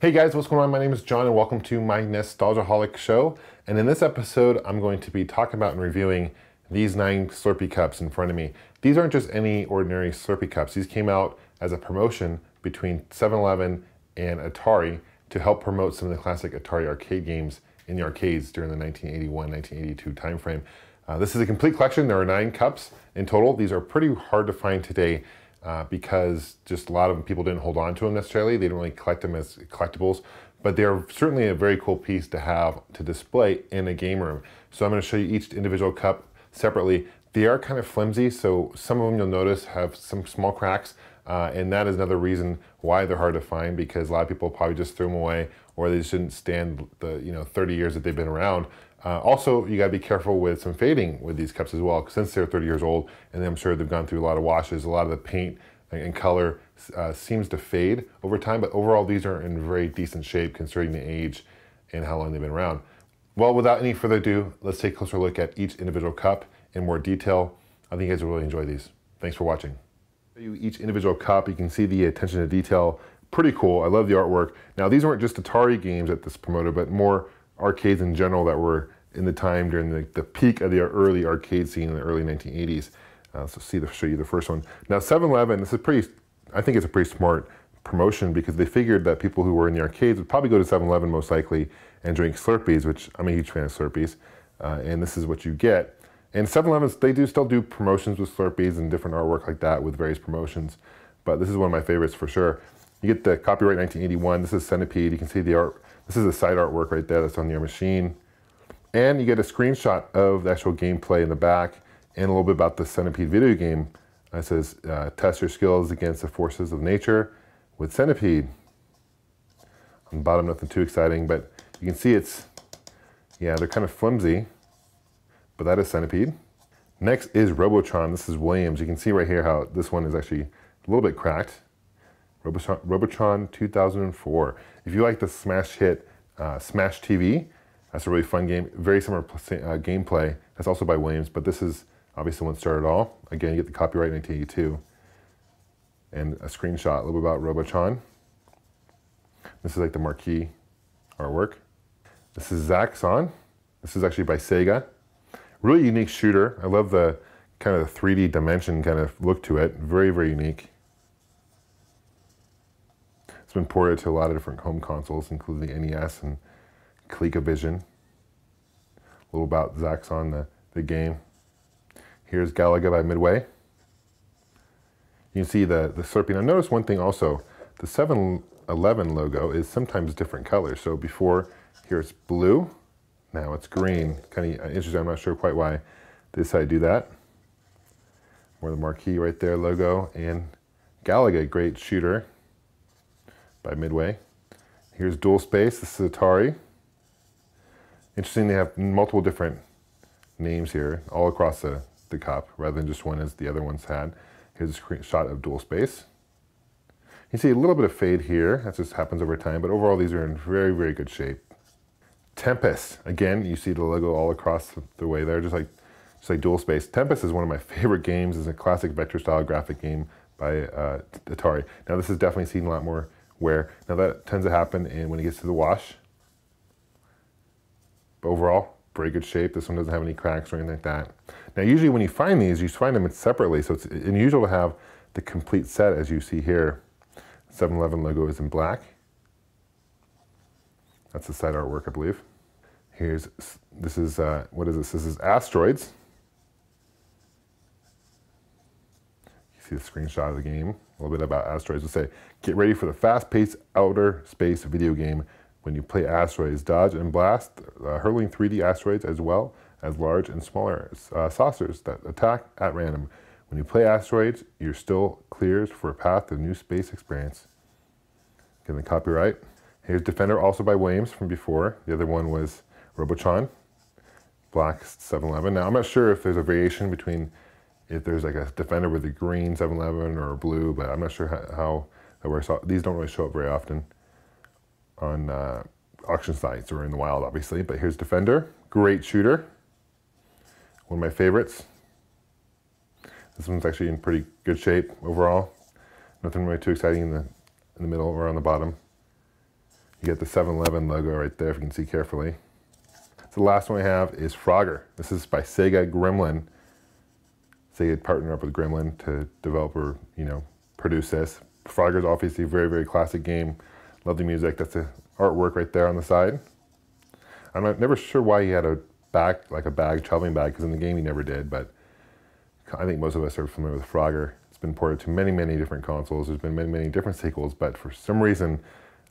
Hey guys, what's going on? My name is John and welcome to my NEStalgiaholic show. And in this episode, I'm going to be talking about and reviewing these 9 Slurpee cups in front of me. These aren't just any ordinary Slurpee cups. These came out as a promotion between 7-Eleven and Atari to help promote some of the classic Atari arcade games in the arcades during the 1981-1982 timeframe. This is a complete collection. There are 9 cups in total. These are pretty hard to find today. Because just a lot of people didn't hold on to them necessarily. They didn't really collect them as collectibles, but they're certainly a very cool piece to have to display in a game room. So I'm going to show you each individual cup separately. They are kind of flimsy, so some of them you'll notice have some small cracks, and that is another reason why they're hard to find, because a lot of people probably just threw them away, or they just didn't stand the 30 years that they've been around. Also, you got to be careful with some fading with these cups as well, since they're 30 years old, and I'm sure they've gone through a lot of washes. A lot of the paint and color seems to fade over time, but overall these are in very decent shape considering the age and how long they've been around. Well, without any further ado, let's take a closer look at each individual cup in more detail. I think you guys will really enjoy these. Thanks for watching. Each individual cup, you can see the attention to detail. Pretty cool. I love the artwork. Now, these weren't just Atari games that this promoted, but more arcades in general that were in the time during the peak of the early arcade scene in the early 1980s. So show you the first one. Now 7-Eleven, I think it's a pretty smart promotion because they figured that people who were in the arcades would probably go to 7-Eleven most likely and drink Slurpees, which I'm a huge fan of Slurpees, and this is what you get. And 7-Elevens, they do still do promotions with Slurpees and different artwork like that with various promotions, but this is one of my favorites for sure. You get the copyright 1981, this is Centipede, you can see the art, this is the side artwork right there that's on your machine. And you get a screenshot of the actual gameplay in the back and a little bit about the Centipede video game. It says, test your skills against the forces of nature with Centipede. On the bottom, nothing too exciting, but you can see they're kind of flimsy, but that is Centipede. Next is Robotron. This is Williams. You can see right here how this one is actually a little bit cracked. Robotron 2004. If you like the smash hit Smash TV, that's a really fun game. Very similar gameplay. That's also by Williams, but this is obviously the one that started it all. Again, you get the copyright 1982. And a screenshot, a little bit about Robotron. This is like the marquee artwork. This is Zaxxon. This is actually by Sega. Really unique shooter. I love the kind of the 3D dimension kind of look to it. Very, very unique. It's been ported to a lot of different home consoles, including the NES and ColecoVision. A little about Zaxxon, the game. Here's Galaga by Midway. You can see the Slurpee. Now notice one thing also, the 7-Eleven logo is sometimes different colors. So before, here it's blue, now it's green. Kind of interesting, I'm not sure quite why they decided to do that. More the marquee right there, logo, and Galaga, great shooter by Midway. Here's Dual Space, this is Atari. Interesting, they have multiple different names here, all across the cup, rather than just one as the other ones had. Here's a screenshot of Dual Space. You see a little bit of fade here, that just happens over time, but overall these are in very, very good shape. Tempest, again, you see the logo all across the way there, just like Dual Space. Tempest is one of my favorite games. It's a classic vector-style graphic game by Atari. Now this has definitely seen a lot more wear. Now that tends to happen when it gets to the wash. But overall, very good shape. This one doesn't have any cracks or anything like that. Now usually when you find these, you find them separately, so it's unusual to have the complete set as you see here. 7-Eleven logo is in black. That's the side artwork, I believe. This is what is this? This is Asteroids. You see the screenshot of the game. A little bit about Asteroids. It'll say, get ready for the fast-paced outer space video game. When you play Asteroids, dodge and blast, hurling 3D asteroids as well as large and smaller saucers that attack at random. When you play Asteroids, you're still clears for a path to new space experience. Getting the copyright. Here's Defender, also by Williams from before. The other one was Robotron, black 7-Eleven. Now I'm not sure if there's a variation between if there's like a Defender with a green 7-Eleven or a blue, but I'm not sure how that works. These don't really show up very often on auction sites or in the wild, obviously. But here's Defender, great shooter, one of my favorites. This one's actually in pretty good shape overall. Nothing really too exciting in the middle or on the bottom. You get the 7-Eleven logo right there, if you can see carefully. So the last one I have is Frogger. This is by Sega Gremlin. Sega partnered up with Gremlin to develop or, produce this. Frogger is obviously a very, very classic game. Love the music. That's the artwork right there on the side. I'm never sure why he had a bag, like a bag, traveling bag, because in the game he never did, but I think most of us are familiar with Frogger. It's been ported to many, many different consoles. There's been many, many different sequels, but for some reason,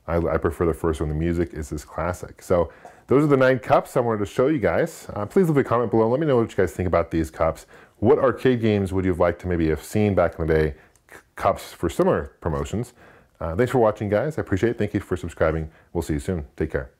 I prefer the first one. The music is this classic. So those are the 9 cups I wanted to show you guys. Please leave a comment below. Let me know what you guys think about these cups. What arcade games would you have liked to maybe have seen back in the day? Cups for similar promotions. Thanks for watching, guys. I appreciate it. Thank you for subscribing. We'll see you soon. Take care.